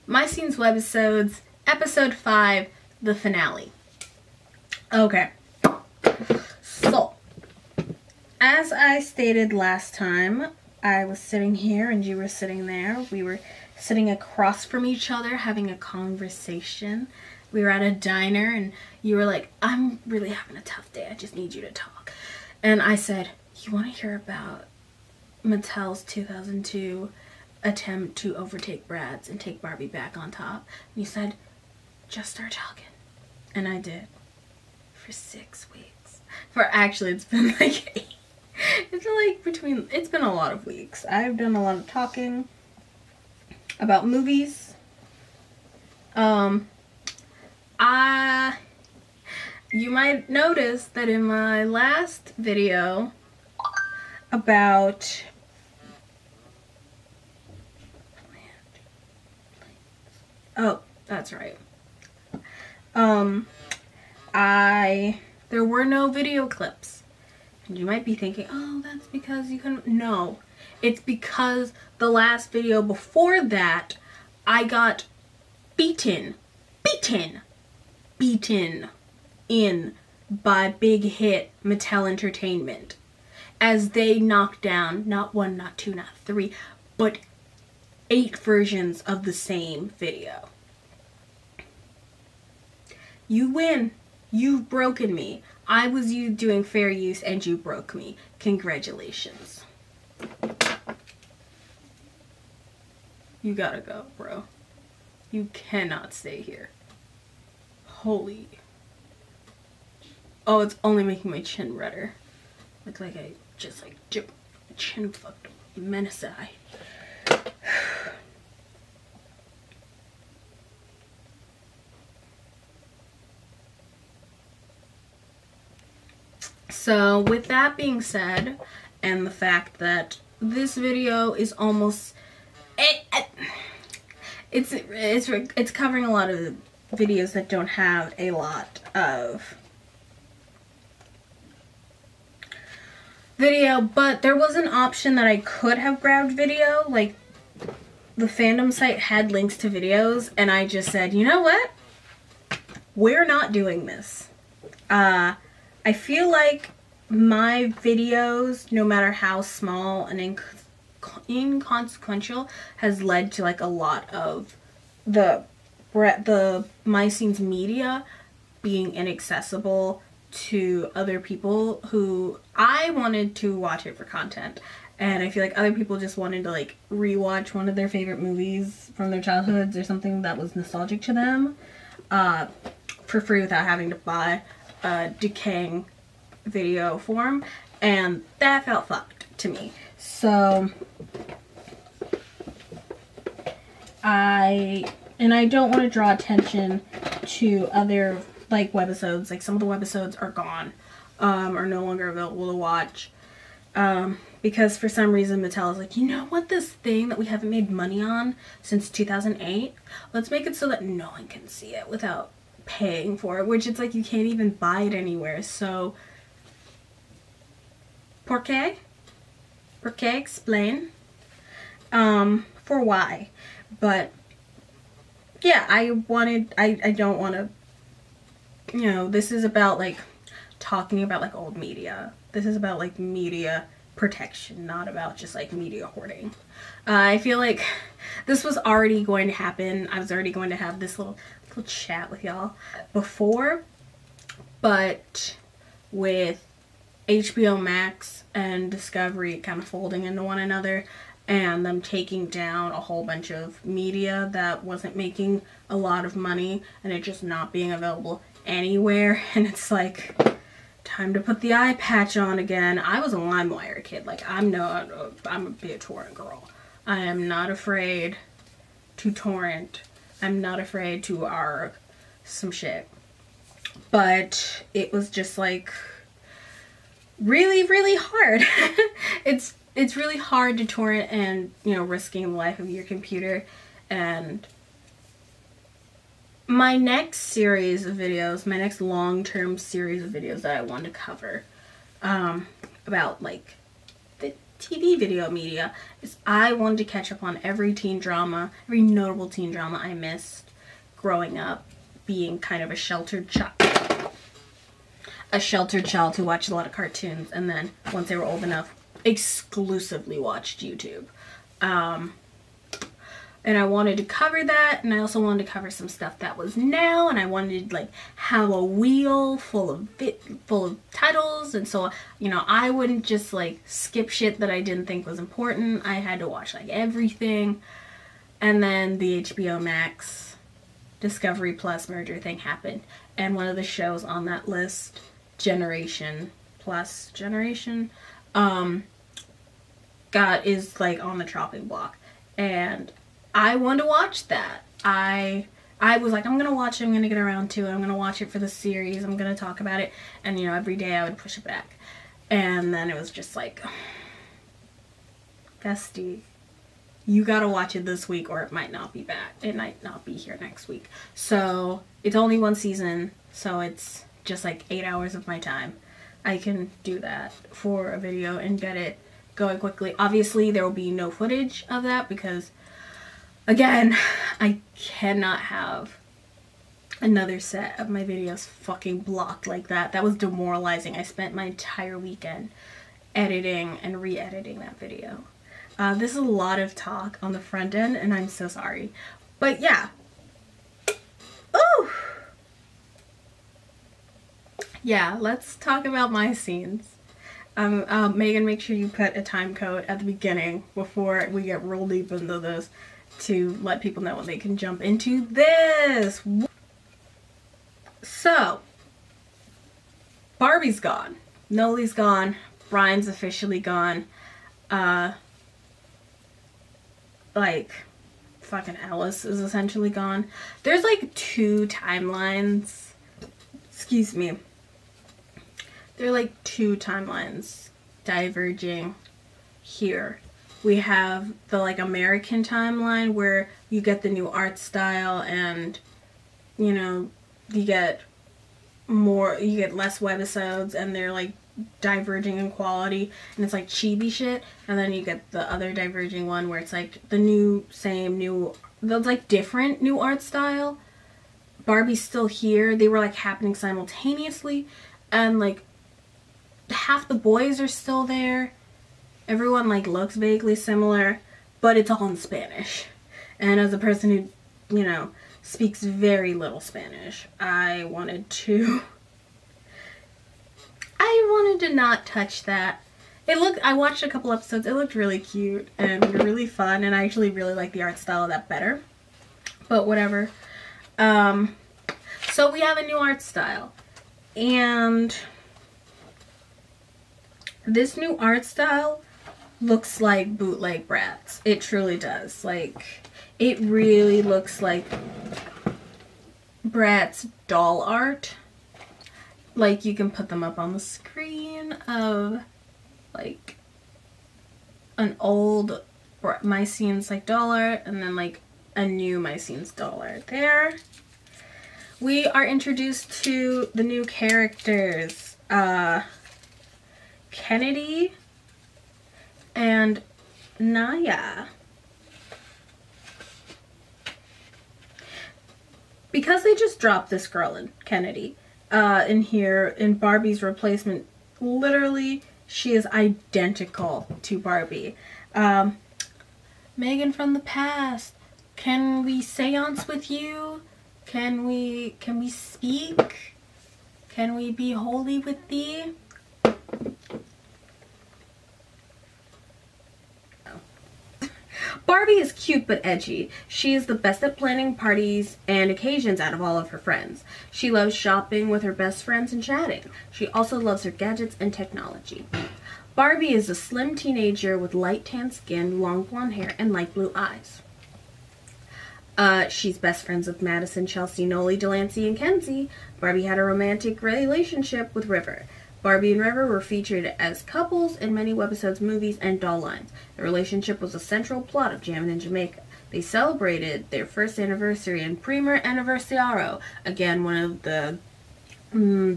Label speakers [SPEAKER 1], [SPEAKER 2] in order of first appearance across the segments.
[SPEAKER 1] Myscene's webisodes, episode 5, the finale. Okay, so as I stated last time, I was sitting here and you were sitting there. We were sitting across from each other having a conversation. We were at a diner and you were like, I'm really having a tough day, I just need you to talk. And I said, you want to hear about Mattel's 2002 attempt to overtake Bratz and take Barbie back on top? And you said, just start talking. And I did. For 6 weeks. For actually, it's been like 8. It's been a lot of weeks. I've done a lot of talking about movies. You might notice that in my last video about that's right. There were no video clips. And you might be thinking, oh, that's because you couldn't. No, it's because the last video before that, I got beaten in by big hit Mattel Entertainment as they knocked down not 1, not 2, not 3, but 8 versions of the same video. You win. You've broken me. I was you doing fair use and you broke me. Congratulations. You gotta go, bro. You cannot stay here. Holy. Oh, it's only making my chin redder. Looks like I just like chin fucked menace eye. So with that being said, and the fact that this video is almost it's covering a lot of videos that don't have a lot of video, but there was an option that I could have grabbed video, like the fandom site had links to videos, and I just said, you know what? We're not doing this. I feel like my videos, no matter how small and inconsequential, has led to like a lot of the Myscene's media being inaccessible to other people who I wanted to watch it for content. And I feel like other people just wanted to like rewatch one of their favorite movies from their childhoods or something that was nostalgic to them for free without having to buy a decaying video form, and that felt fucked to me. So I don't want to draw attention to other like webisodes. Like some of the webisodes are gone, are no longer available to watch, because for some reason Mattel is like, you know what, this thing that we haven't made money on since 2008, let's make it so that no one can see it without paying for it, which it's like you can't even buy it anywhere. So por qué? Por qué? Explain. For why. But yeah, I don't want to, you know, this is about like talking about like old media. This is about like media protection, not about just like media hoarding. I feel like this was already going to happen. I was already going to have this little chat with y'all before, but with HBO Max and Discovery kind of folding into one another and them taking down a whole bunch of media that wasn't making a lot of money and it just not being available anywhere, and it's like time to put the eye patch on again. I was a LimeWire kid. Like I'm a BitTorrent girl. I am not afraid to torrent. I'm not afraid to ARG some shit. But it was just like, really, really hard. It's really hard to torrent and, you know, risking the life of your computer. And my next series of videos, my next long-term series of videos that I want to cover about like the TV video media is I wanted to catch up on every teen drama, every notable teen drama I missed growing up, being kind of a sheltered child who watched a lot of cartoons, and then once they were old enough, exclusively watched YouTube. And I wanted to cover that, and I also wanted to cover some stuff that was now, and I wanted to like have a wheel full of titles, and so, you know, I wouldn't just like skip shit that I didn't think was important. I had to watch like everything. And then the HBO Max Discovery Plus merger thing happened, and one of the shows on that list, Generation, is like on the chopping block, and I wanted to watch that. I was like, I'm gonna watch it, I'm gonna get around to it, I'm gonna watch it for the series, I'm gonna talk about it, and you know, every day I would push it back. And then it was just like, bestie, you gotta watch it this week or it might not be back. It might not be here next week. So it's only one season, so it's just like 8 hours of my time. I can do that for a video and get it going quickly. Obviously there will be no footage of that because, again, I cannot have another set of my videos fucking blocked like that. That was demoralizing. I spent my entire weekend editing and re-editing that video. This is a lot of talk on the front end, and I'm so sorry. But yeah. Ooh! Yeah, let's talk about Myscenes. Megan, make sure you put a time code at the beginning before we get real deep into this to let people know when they can jump into this. So, Barbie's gone. Noli's gone. Brian's officially gone. Like, fucking Alice is essentially gone. There's like 2 timelines. Excuse me. There are like 2 timelines diverging here. We have the like American timeline where you get the new art style and, you know, you get less webisodes and they're like diverging in quality and it's like chibi shit. And then you get the other diverging one where it's like the that's like different new art style. Barbie's still here. They were like happening simultaneously, and like half the boys are still there. Everyone like looks vaguely similar, but it's all in Spanish. And as a person who, you know, speaks very little Spanish, I wanted to not touch that. I watched a couple episodes. It looked really cute and really fun, and I actually really like the art style of that better. But whatever. So we have a new art style, and this new art style looks like bootleg Bratz. It truly does. Like, it really looks like Bratz doll art. Like, you can put them up on the screen of like an old Myscene's like doll art, and then like a new Myscene's doll art there. We are introduced to the new characters, Kennedy and Naya. Because they just dropped this girl in Kennedy in here in Barbie's replacement, literally she is identical to Barbie. Megan from the past, can we seance with you? Can we speak? Can we be holy with thee? Barbie is cute but edgy. She is the best at planning parties and occasions out of all of her friends. She loves shopping with her best friends and chatting. She also loves her gadgets and technology. Barbie is a slim teenager with light tan skin, long blonde hair, and light blue eyes. She's best friends with Madison, Chelsea, Noli, Delancey, and Kenzie. Barbie had a romantic relationship with River. Barbie and River were featured as couples in many webisodes, movies, and doll lines. The relationship was a central plot of Jammin' in Jamaica. They celebrated their first anniversary in Primer Aniversario, again one of the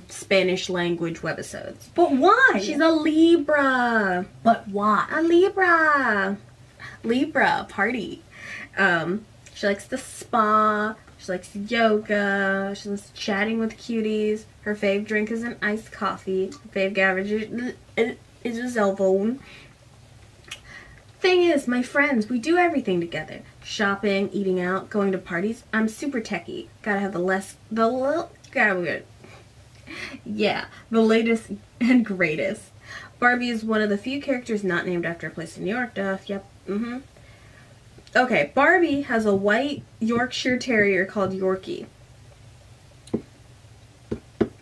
[SPEAKER 1] Spanish language webisodes.
[SPEAKER 2] But why?
[SPEAKER 1] She's a Libra.
[SPEAKER 2] But why?
[SPEAKER 1] A Libra. Libra party. She likes the spa. She likes yoga. She likes chatting with cuties. Her fave drink is an iced coffee. Her fave garbage is a cell phone. Thing is, my friends, we do everything together. Shopping, eating out, going to parties. I'm super techie. Gotta have the latest and greatest. Barbie is one of the few characters not named after a place in New York. Yep. Okay, Barbie has a white Yorkshire Terrier called Yorkie,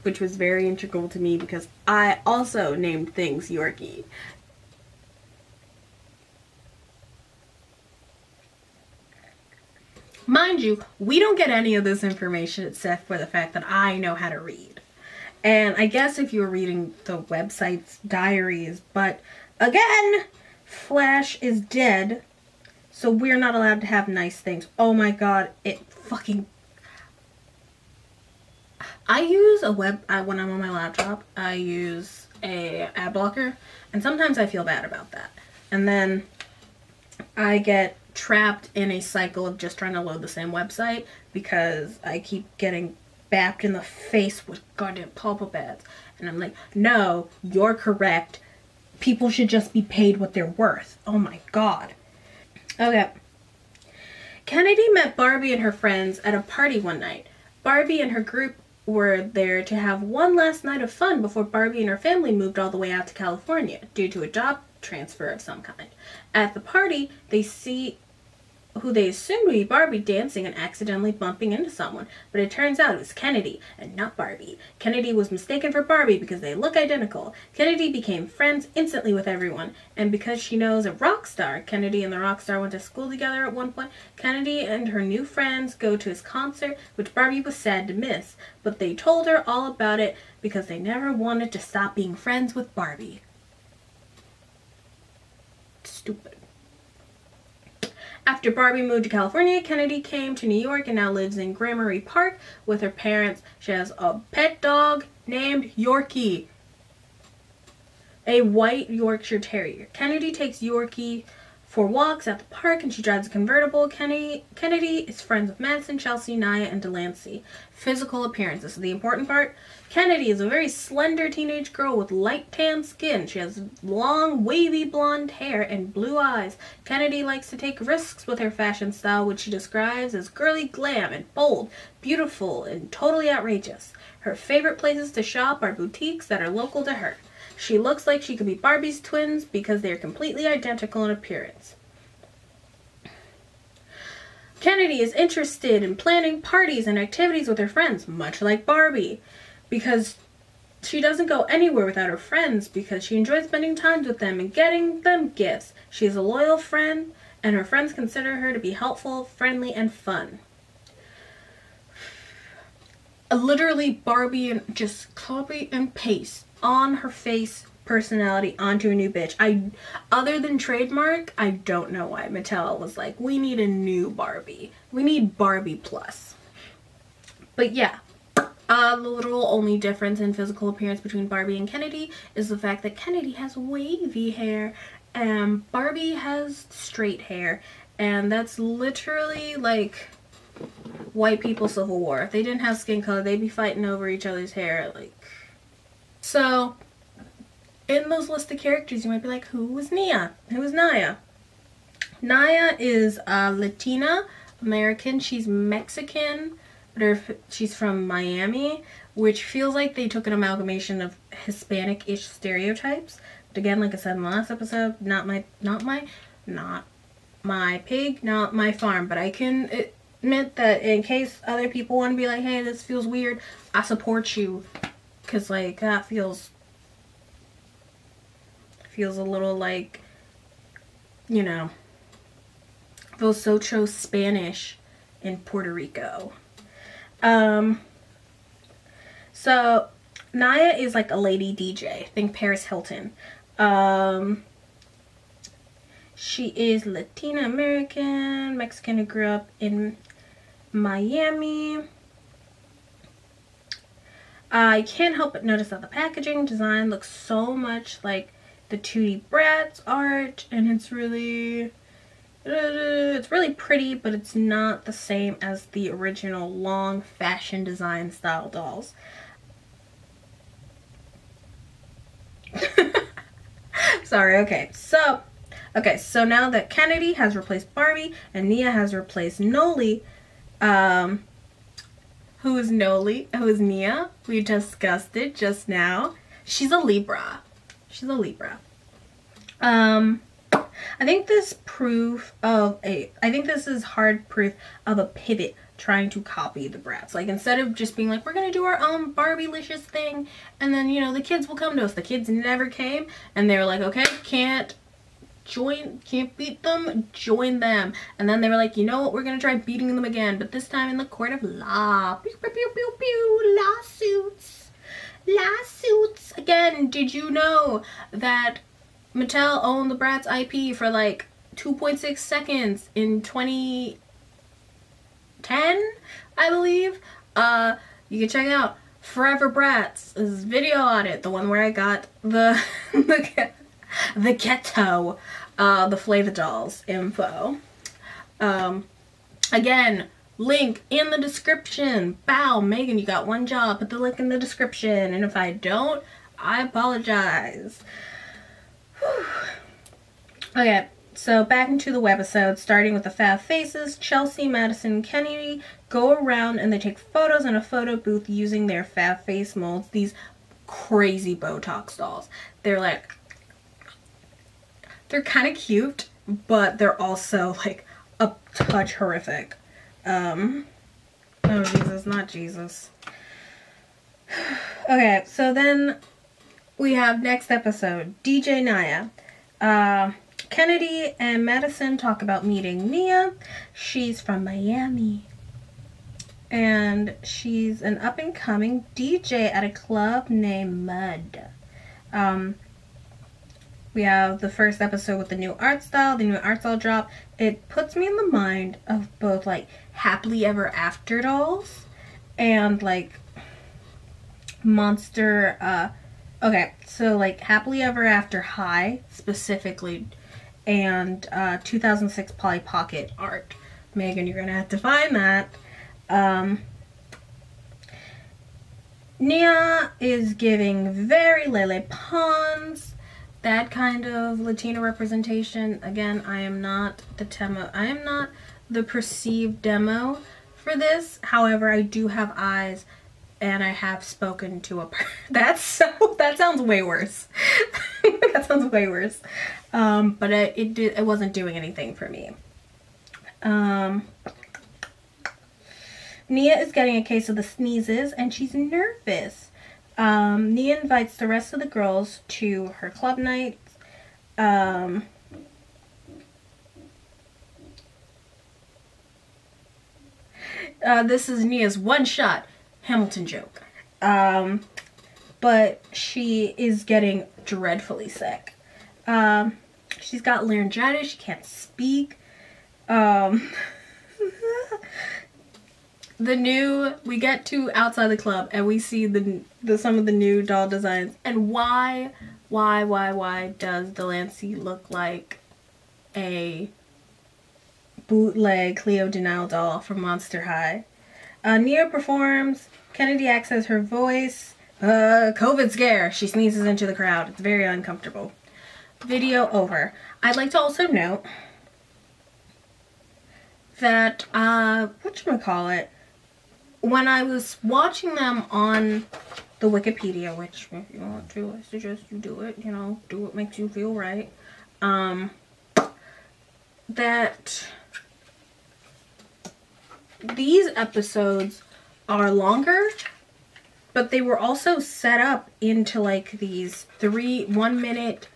[SPEAKER 1] which was very integral to me because I also named things Yorkie. Mind you, we don't get any of this information except for the fact that I know how to read. And I guess if you were reading the website's diaries, but again, Flash is dead, so we're not allowed to have nice things. Oh my god, it fucking... I use when I'm on my laptop, I use a ad blocker, and sometimes I feel bad about that. And then I get trapped in a cycle of just trying to load the same website because I keep getting bapped in the face with goddamn pop-up ads. And I'm like, no, you're correct. People should just be paid what they're worth. Oh my god. Okay. Kennedy met Barbie and her friends at a party one night. Barbie and her group were there to have one last night of fun before Barbie and her family moved all the way out to California due to a job transfer of some kind. At the party, they see who they assumed would be Barbie dancing and accidentally bumping into someone, but it turns out it was Kennedy and not Barbie. Kennedy was mistaken for Barbie because they look identical. Kennedy became friends instantly with everyone, and because she knows a rock star, Kennedy and the rock star went to school together at one point. Kennedy and her new friends go to his concert, which Barbie was sad to miss, but they told her all about it because they never wanted to stop being friends with Barbie. Stupid. After Barbie moved to California, Kennedy came to New York and now lives in Gramercy Park with her parents. She has a pet dog named Yorkie, a white Yorkshire Terrier. Kennedy takes Yorkie for walks at the park and she drives a convertible. Kennedy is friends with Madison, Chelsea, Naya, and Delancey. Physical appearance. This is the important part. Kennedy is a very slender teenage girl with light tan skin. She has long, wavy blonde hair and blue eyes. Kennedy likes to take risks with her fashion style, which she describes as girly glam and bold, beautiful, and totally outrageous. Her favorite places to shop are boutiques that are local to her. She looks like she could be Barbie's twins because they are completely identical in appearance. Kennedy is interested in planning parties and activities with her friends, much like Barbie, because she doesn't go anywhere without her friends because she enjoys spending time with them and getting them gifts. She is a loyal friend, and her friends consider her to be helpful, friendly, and fun. Literally, Barbie and just copy and paste on her face personality onto a new bitch. Other than trademark, I don't know why Mattel was like, we need a new Barbie. We need Barbie plus. But yeah, the literal only difference in physical appearance between Barbie and Kennedy is the fact that Kennedy has wavy hair and Barbie has straight hair. And that's literally like white people civil war. If they didn't have skin color, they'd be fighting over each other's hair. Like, so in those list of characters, you might be like, who was Nia? Who was Naya? Naya is Latina American. She's Mexican, but she's from Miami, which feels like they took an amalgamation of Hispanic-ish stereotypes. But again, like I said in the last episode, not my pig, not my farm. But I can admit that in case other people want to be like, hey, this feels weird, I support you. Because, like, that feels a little like, you know, feels so Spanish in Puerto Rico. So Naya is like a lady DJ. Think Paris Hilton. She is Latina American, Mexican who grew up in Miami. I can't help but notice that the packaging design looks so much like the 2D Bratz art, and it's really pretty, but it's not the same as the original long fashion design style dolls. Sorry, okay, so now that Kennedy has replaced Barbie and Nia has replaced Noli, who is Noli? Who is Nia? We discussed it just now. She's a Libra. She's a Libra. I think this is hard proof of a pivot trying to copy the Bratz. Like, instead of just being like, we're gonna do our own Barbie-licious thing, and then, you know, the kids will come to us. The kids never came, and they were like, okay, can't beat them, join them. And then they were like, you know what, we're gonna try beating them again, but this time in the court of law. Pew, pew, pew, pew, pew. Lawsuits again. Did you know that Mattel owned the Bratz IP for like 2.6 seconds in 2010, I believe? You can check out Forever Bratz's video on it, the one where I got the ghetto, the Flavor Dolls info. Again, link in the description. Bow, Megan, you got one job. Put the link in the description, and if I don't, I apologize. Whew. Okay, so back into the webisode, starting with the Fab Faces. Chelsea, Madison, and Kennedy go around and they take photos in a photo booth using their Fab Face molds. These crazy Botox dolls. They're kind of cute, but they're also like a touch horrific. Oh Jesus, not Jesus. Okay, so then we have next episode, DJ Naya. Kennedy and Madison talk about meeting Nia. She's from Miami, and she's an up-and-coming DJ at a club named Mud. We have the first episode with the new art style, the new art style drop. It puts me in the mind of both like Happily Ever After dolls and like Monster, okay, so like Happily Ever After High specifically, and 2006 Polly Pocket art. Megan, you're gonna have to find that. Nia is giving very Lele Pons, that kind of Latino representation. Again, I am not the perceived demo for this. However, I do have eyes, and I have spoken to a that sounds way worse. That sounds way worse. But it wasn't doing anything for me. Nia is getting a case of the sneezes, and she's nervous. Nia invites the rest of the girls to her club night. This is Nia's one-shot Hamilton joke. But she is getting dreadfully sick. She's got laryngitis. She can't speak. We get to outside the club and we see some of the new doll designs. And why does Delancey look like a bootleg Cleo Denal doll from Monster High? Nia performs. Kennedy acts as her voice. COVID scare. She sneezes into the crowd. It's very uncomfortable. Video over. I'd like to also note that, whatchamacallit, when I was watching them on the Wikipedia, which if you want to, I suggest you do it, you know, do what makes you feel right, that these episodes are longer, but they were also set up into like these 1 minute,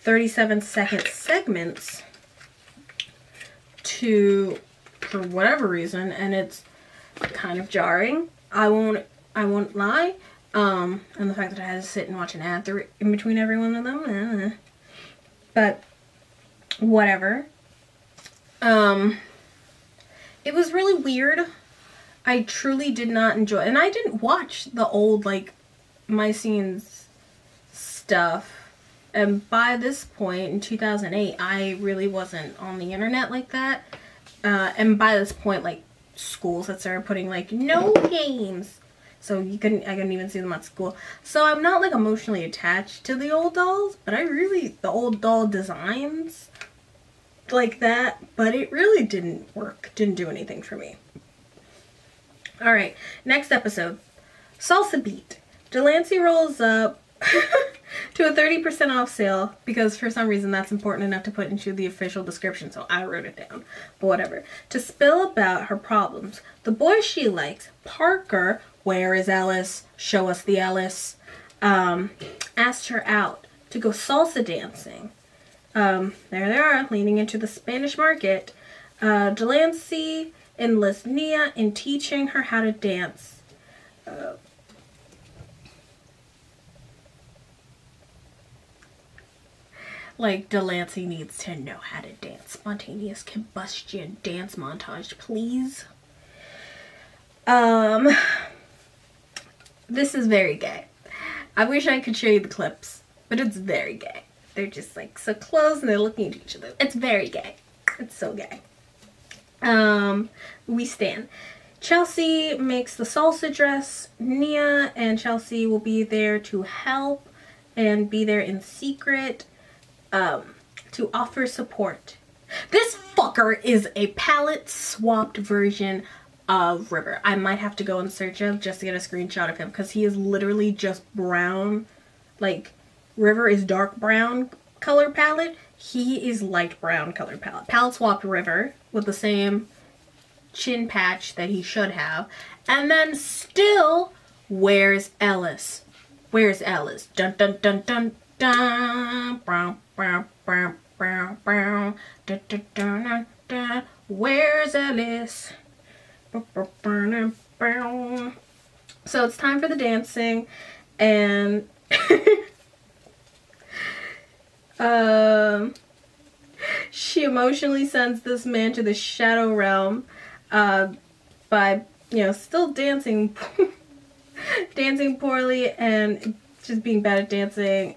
[SPEAKER 1] 37-second segments for whatever reason, and it's kind of jarring. I won't lie. And the fact that I had to sit and watch an ad in between every one of them. But whatever. It was really weird. I truly did not enjoy it. And I didn't watch the old, like, Myscene's stuff. And by this point, in 2008, I really wasn't on the internet like that. And by this point, like, schools had started putting, like, no games. So I couldn't even see them at school. So I'm not, like, emotionally attached to the old dolls. But the old doll designs like that. But it really didn't work. Didn't do anything for me. Alright, next episode. Salsa Beat. Delancey rolls up to a 30% off sale because for some reason that's important enough to put into the official description, so I wrote it down. But whatever. To spill about her problems. The boy she likes, Parker, where is Ellis? Show us the Ellis. Asked her out to go salsa dancing. There they are, leaning into the Spanish market. Delancey enlists Nia in teaching her how to dance. Like, Delancey needs to know how to dance. Spontaneous combustion dance montage, please. This is very gay. I wish I could show you the clips, but it's very gay. They're just, like, so close and they're looking at each other. It's very gay. It's so gay. We stand. Chelsea makes the salsa dress. Nia and Chelsea will be there to help and be there in secret. To offer support. This fucker is a palette swapped version of River. I might have to go in search of just to get a screenshot of him because he is literally just brown. Like, River is dark brown color palette. He is light brown color palette. Palette swapped River with the same chin patch that he should have. And then still, where's Ellis? Where's Ellis? Dun dun dun dun dun. Brown. Where's Ellis? So it's time for the dancing, and she emotionally sends this man to the shadow realm by, still dancing dancing poorly and just being bad at dancing.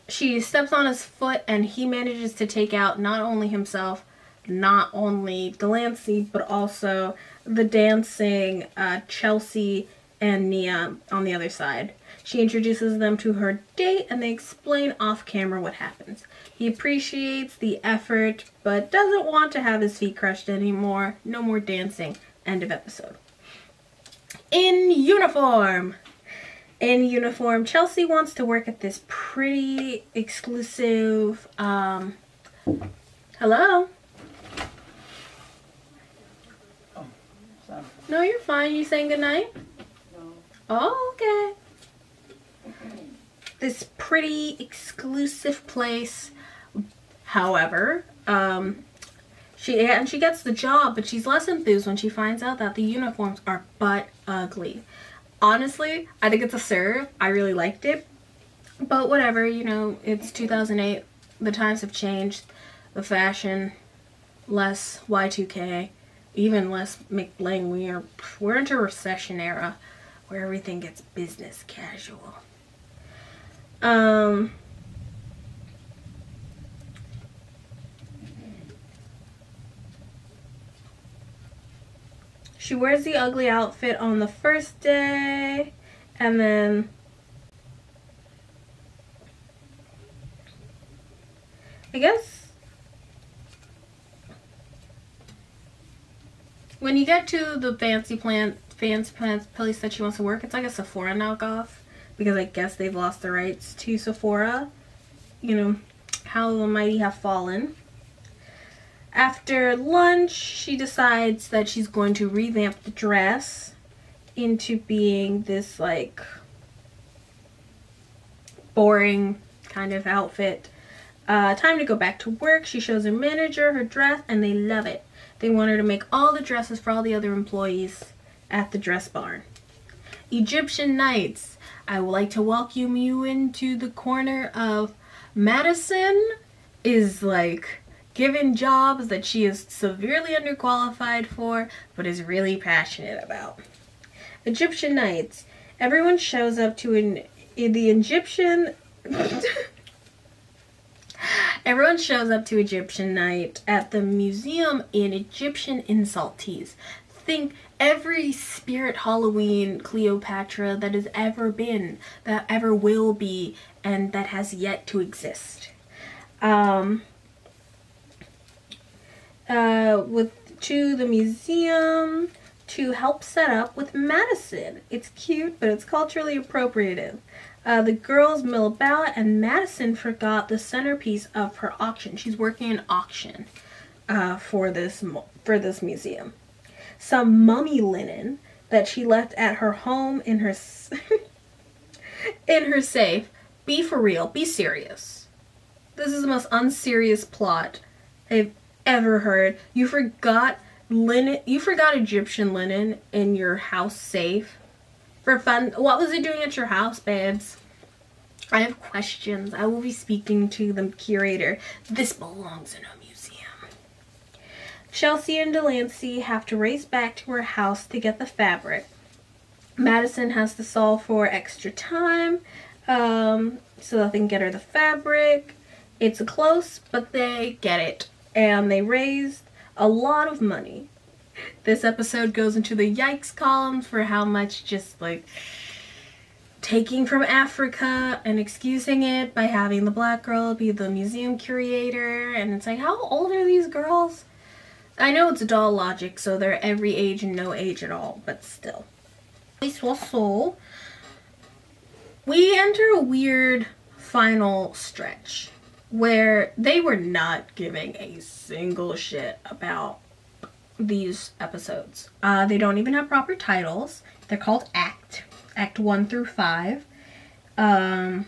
[SPEAKER 1] She steps on his foot and he manages to take out not only himself, not only Delancey, but also the dancing Chelsea and Nia on the other side. She introduces them to her date and they explain off camera what happens. He appreciates the effort, but doesn't want to have his feet crushed anymore. No more dancing. End of episode. In uniform. In uniform, Chelsea wants to work at this pretty exclusive, hello?
[SPEAKER 2] Oh, sorry.
[SPEAKER 1] No, you're fine. You saying goodnight?
[SPEAKER 2] No.
[SPEAKER 1] Oh, okay. This pretty exclusive place. However, she gets the job, but she's less enthused when she finds out that the uniforms are butt ugly. Honestly, I think it's a serve. I really liked it. But whatever, it's 2008. The times have changed. The fashion, less Y2K, even less McBling. We're into recession era where everything gets business casual. She wears the ugly outfit on the first day, and then I guess when you get to the fancy place that she wants to work, it's like a Sephora knockoff because I guess they've lost the rights to Sephora. How the mighty have fallen. After lunch, she decides that she's going to revamp the dress into being this, like, boring kind of outfit. Time to go back to work. She shows her manager her dress, and they love it. They want her to make all the dresses for all the other employees at the dress barn. Egyptian Nights. I would like to welcome you into the corner of Madison is like given jobs that she is severely underqualified for, but is really passionate about. Egyptian Nights. Everyone shows up to the Egyptian... Everyone shows up to Egyptian Night at the museum in Egyptian Insultees. Think every spirit Halloween Cleopatra that has ever been, that ever will be, and that has yet to exist. To the museum to help set up with Madison. It's cute, but it's culturally appropriative. The girls mill about, and Madison forgot the centerpiece of her auction. She's working an auction for this museum. Some mummy linen that she left at her home in her in her safe. Be for real. Be serious. This is the most unserious plot I've ever heard. You forgot linen. You forgot Egyptian linen in your house safe. For fun. What was it doing at your house, babes? I have questions. I will be speaking to the curator. This belongs in a museum. Chelsea and Delancey have to race back to her house to get the fabric. Madison has to solve for extra time so that they can get her the fabric. It's close, but they get it. And they raised a lot of money. This episode goes into the yikes column for how much just like taking from Africa and excusing it by having the black girl be the museum curator. And it's like, how old are these girls? I know it's doll logic, so they're every age and no age at all, but still. So, we enter a weird final stretch where they were not giving a single shit about these episodes. They don't even have proper titles. They're called Act 1 through 5. And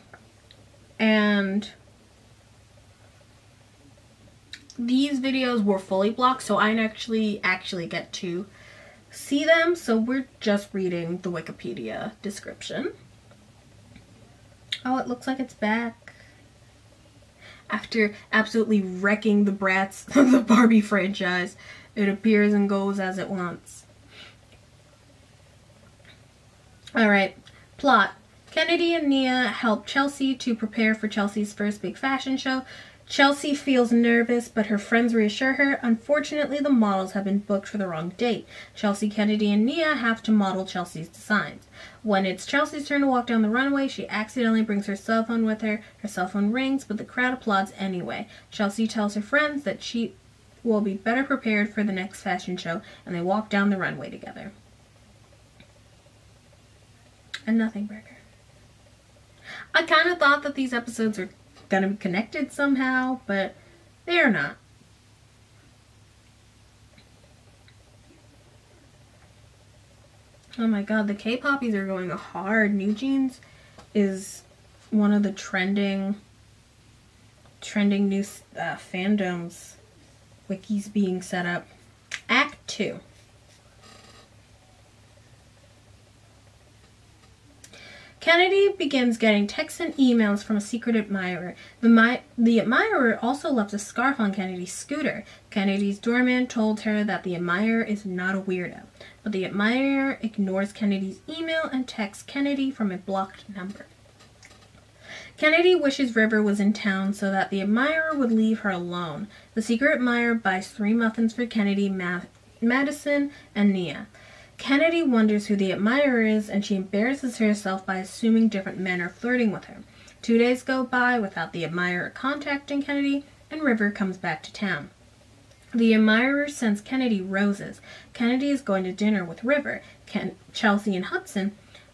[SPEAKER 1] these videos were fully blocked, so I actually get to see them. So we're just reading the Wikipedia description. Oh, it looks like it's back. After absolutely wrecking the Bratz of the Barbie franchise, it appears and goes as it wants. Alright, plot. Kennedy and Nia help Chelsea to prepare for Chelsea's first big fashion show. Chelsea feels nervous, but her friends reassure her. Unfortunately, the models have been booked for the wrong date. Chelsea, Kennedy, and Nia have to model Chelsea's designs. When it's Chelsea's turn to walk down the runway, she accidentally brings her cell phone with her. Her cell phone rings, but the crowd applauds anyway. Chelsea tells her friends that she will be better prepared for the next fashion show, and they walk down the runway together. A nothing burger. I kind of thought that these episodes were gonna be connected somehow, but they are not. Oh my god, the K-poppies are going hard. New Jeans is one of the trending new fandoms. Wikis being set up. Act 2. Kennedy begins getting texts and emails from a secret admirer. The admirer also left a scarf on Kennedy's scooter. Kennedy's doorman told her that the admirer is not a weirdo, but the admirer ignores Kennedy's email and texts Kennedy from a blocked number. Kennedy wishes River was in town so that the admirer would leave her alone. The secret admirer buys 3 muffins for Kennedy, Madison, and Nia. Kennedy wonders who the admirer is, and she embarrasses herself by assuming different men are flirting with her. 2 days go by without the admirer contacting Kennedy, and River comes back to town. The admirer sends Kennedy roses. Kennedy is going to dinner with River, Chelsea, and Hudson.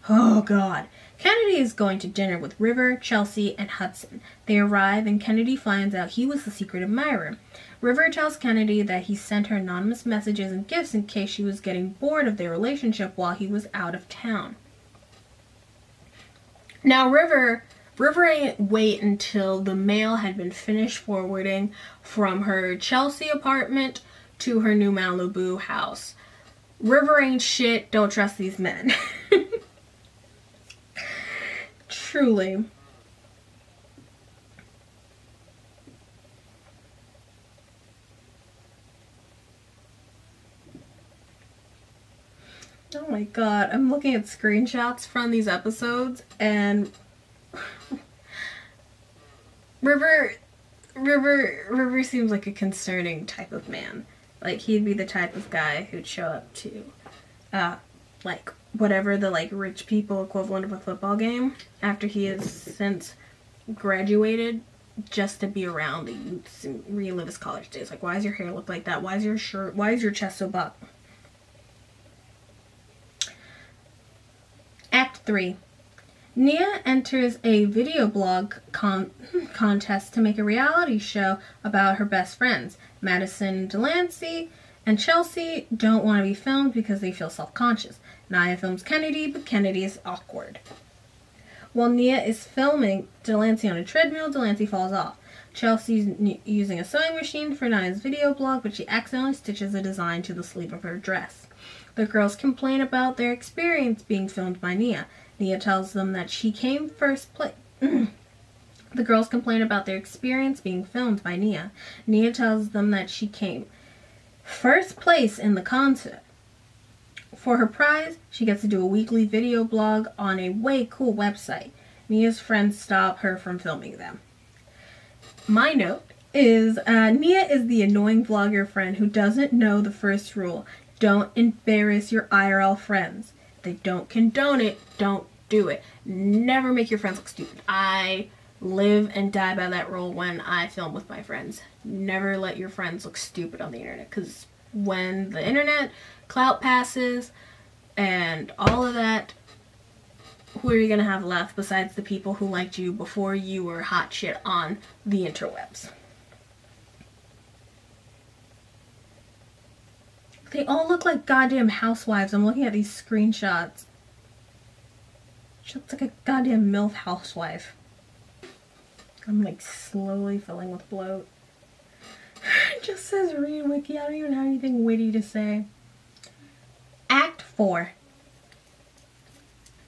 [SPEAKER 1] Oh god. Kennedy is going to dinner with River, Chelsea, and Hudson. They arrive, and Kennedy finds out he was the secret admirer. River tells Kennedy that he sent her anonymous messages and gifts in case she was getting bored of their relationship while he was out of town. Now, River ain't wait until the mail had been finished forwarding from her Chelsea apartment to her new Malibu house. River ain't shit. Don't trust these men. truly. Oh my god, I'm looking at screenshots from these episodes, and River seems like a concerning type of man. Like, he'd be the type of guy who'd show up to, like, whatever the, like, rich people equivalent of a football game after he has since graduated, just to be around the youths and relive his college days. Like, why does your hair look like that? Why is your shirt, why is your chest so buck? Act 3. Nia enters a video blog contest to make a reality show about her best friends. Madison, Delancey, and Chelsea don't want to be filmed because they feel self-conscious. Nia films Kennedy, but Kennedy is awkward. While Nia is filming Delancey on a treadmill, Delancey falls off. Chelsea's using a sewing machine for Nia's video blog, but she accidentally stitches a design to the sleeve of her dress. The girls complain about their experience being filmed by Nia. Nia tells them that she came first place. The girls complain about their experience being filmed by Nia. Nia tells them that she came first place in the contest. For her prize, she gets to do a weekly video blog on a way cool website. Nia's friends stop her from filming them. My note is Nia is the annoying vlogger friend who doesn't know the first rule. Don't embarrass your IRL friends. If they don't condone it, don't do it. Never make your friends look stupid. I live and die by that rule when I film with my friends. Never let your friends look stupid on the internet, because when the internet clout passes and all of that, who are you going to have left besides the people who liked you before you were hot shit on the interwebs? They all look like goddamn housewives. I'm looking at these screenshots. She looks like a goddamn MILF housewife. I'm like slowly filling with bloat. It just says read wiki. I don't even have anything witty to say. Act 4.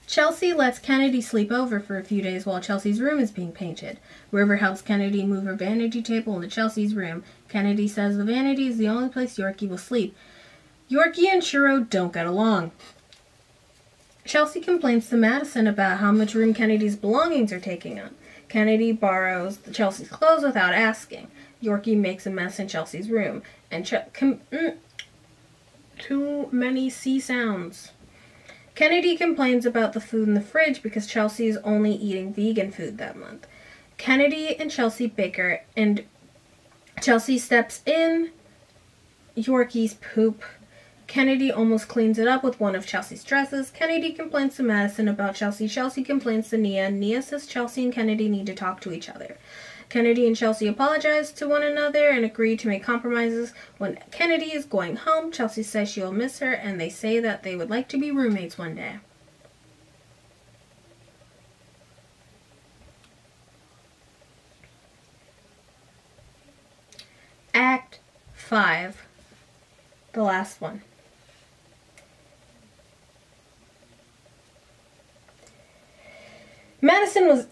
[SPEAKER 1] Chelsea lets Kennedy sleep over for a few days while Chelsea's room is being painted. River helps Kennedy move her vanity table into Chelsea's room. Kennedy says the vanity is the only place Yorkie will sleep. Yorkie and Churro don't get along. Chelsea complains to Madison about how much room Kennedy's belongings are taking up. Kennedy borrows Chelsea's clothes without asking. Yorkie makes a mess in Chelsea's room. And too many C sounds. Kennedy complains about the food in the fridge because Chelsea is only eating vegan food that month. Kennedy and Chelsea bicker, and Chelsea steps in Yorkie's poop. Kennedy almost cleans it up with one of Chelsea's dresses. Kennedy complains to Madison about Chelsea. Chelsea complains to Nia. Nia says Chelsea and Kennedy need to talk to each other. Kennedy and Chelsea apologize to one another and agree to make compromises. When Kennedy is going home, Chelsea says she will miss her, and they say that they would like to be roommates one day. Act 5. The last one. Madison was...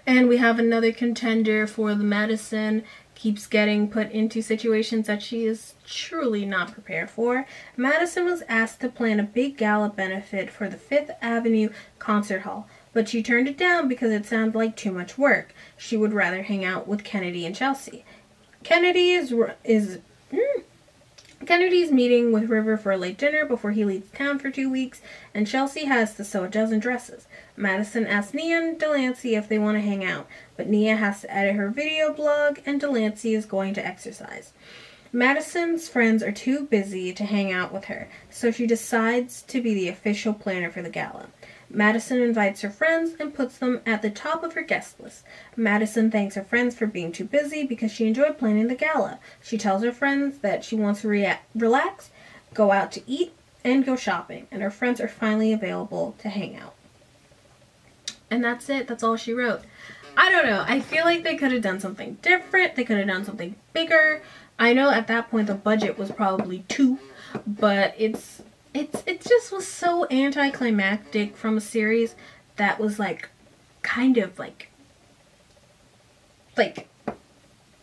[SPEAKER 1] And we have another contender for the Madison keeps getting put into situations that she is truly not prepared for. Madison was asked to plan a big gala benefit for the Fifth Avenue Concert Hall, but she turned it down because it sounded like too much work. She would rather hang out with Kennedy and Chelsea. Kennedy's meeting with River for a late dinner before he leaves town for 2 weeks, and Chelsea has to sew a dozen dresses. Madison asks Nia and Delancey if they want to hang out, but Nia has to edit her video blog, and Delancey is going to exercise. Madison's friends are too busy to hang out with her, so she decides to be the official planner for the gala. Madison invites her friends and puts them at the top of her guest list. Madison thanks her friends for being too busy because she enjoyed planning the gala. She tells her friends that she wants to relax, go out to eat, and go shopping, and her friends are finally available to hang out. And that's it. That's all she wrote. I don't know. I feel like they could have done something different. They could have done something bigger. I know at that point the budget was probably 2, but it just was so anticlimactic from a series that was like kind of like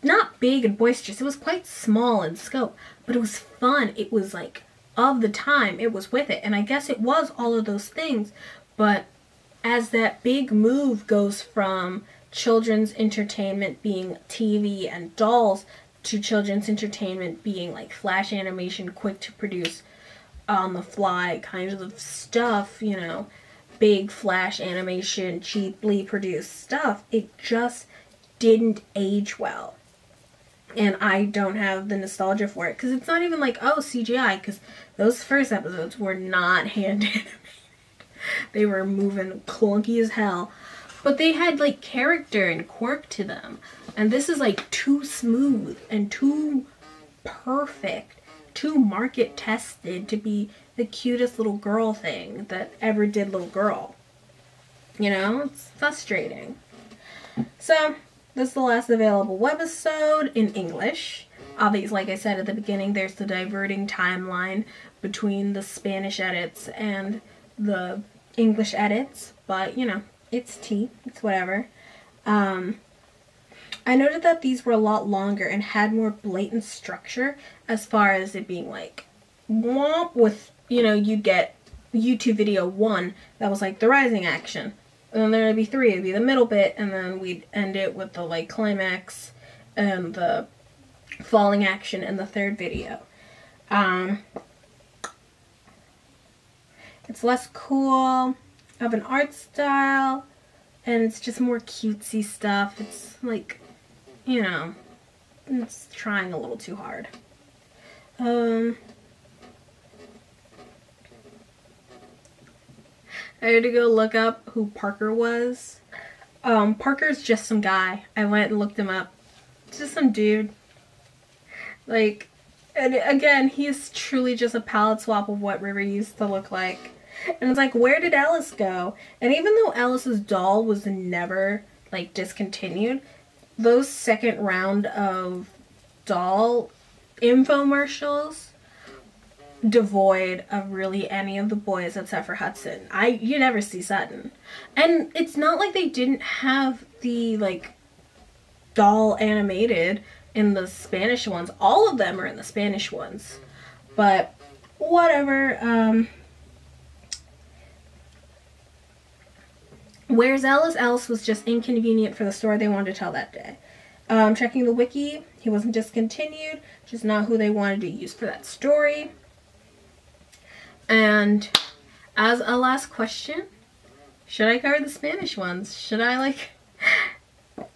[SPEAKER 1] not big and boisterous. It was quite small in scope, but it was fun. It was like of the time, it was with it. And I guess it was all of those things, but as that big move goes from children's entertainment being TV and dolls to children's entertainment being like flash animation, quick to produce, on the fly kind of stuff, you know, big flash animation, cheaply produced stuff, it just didn't age well. And I don't have the nostalgia for it, because it's not even like, oh, CGI, because those first episodes were not hand animated. They were moving clunky as hell. But they had like character and quirk to them. And this is like too smooth and too perfect, too market tested to be the cutest little girl thing that ever did little girl. You know, it's frustrating. So, this is the last available webisode in English. Obviously, like I said at the beginning, there's the diverting timeline between the Spanish edits and the English edits, but you know, it's tea, it's whatever. I noted that these were a lot longer and had more blatant structure as far as it being like womp with, you know, you'd get YouTube video 1 that was like the rising action, and then there'd be 3, it'd be the middle bit, and then we'd end it with the like climax and the falling action in the 3rd video. It's less cool of an art style, and it's just more cutesy stuff. It's like, you know, it's trying a little too hard. I had to go look up who Parker was. Parker's just some guy. I went and looked him up. Just some dude. Like, and again, he's truly just a palette swap of what River used to look like. And it's like, where did Alice go? And even though Alice's doll was never, like, discontinued, those second round of doll infomercials, devoid of really any of the boys except for Hudson. You never see Sutton. And it's not like they didn't have the, like, doll animated in the Spanish ones. All of them are in the Spanish ones. But, whatever, Where's Alice? Alice was just inconvenient for the story they wanted to tell that day. Checking the wiki, he wasn't discontinued, just not who they wanted to use for that story. And as a last question, should I cover the Spanish ones? Should I, like,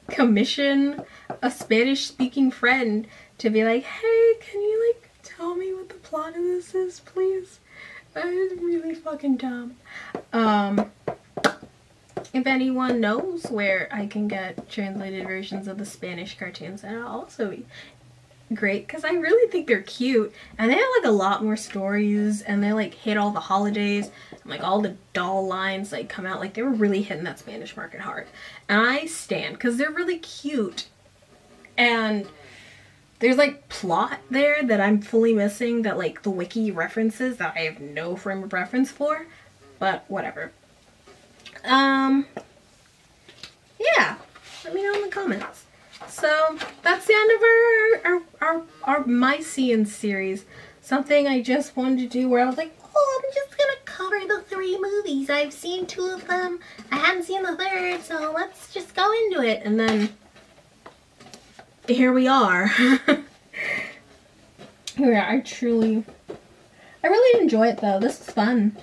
[SPEAKER 1] commission a Spanish-speaking friend to be like, hey, can you, like, tell me what the plot of this is, please? That is really fucking dumb. If anyone knows where I can get translated versions of the Spanish cartoons, that'll also be great, because I really think they're cute, and they have like a lot more stories, and they like hit all the holidays, and like all the doll lines like come out, like they were really hitting that Spanish market hard. And I stand, because they're really cute, and there's like plot there that I'm fully missing, that like the wiki references that I have no frame of reference for, but whatever. Yeah, let me know in the comments. So that's the end of our Myscene series. Something I just wanted to do where I was like, oh, I'm just gonna cover the 3 movies. I've seen 2 of them. I haven't seen the 3rd, so let's just go into it. And then here we are. Here we are. I really enjoy it though. This is fun.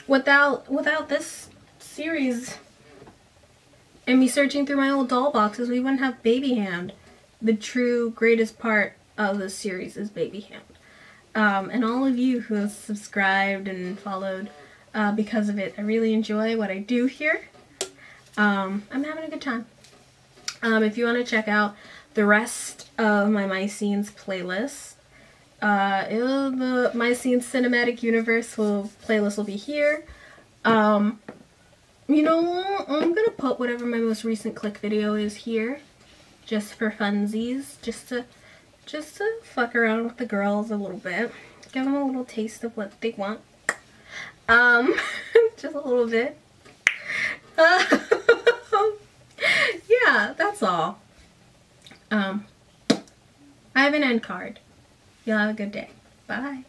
[SPEAKER 1] Without this series and me searching through my old doll boxes, we wouldn't have Baby Hand. The true greatest part of this series is Baby Hand. And all of you who have subscribed and followed because of it, I really enjoy what I do here. I'm having a good time. If you want to check out the rest of my Myscene's playlist, the Myscene Cinematic Universe playlist will be here. You know what? I'm gonna put whatever my most recent click video is here, just for funsies, just to fuck around with the girls a little bit, give them a little taste of what they want. Just a little bit. Yeah, that's all. I have an end card. Y'all have a good day. Bye.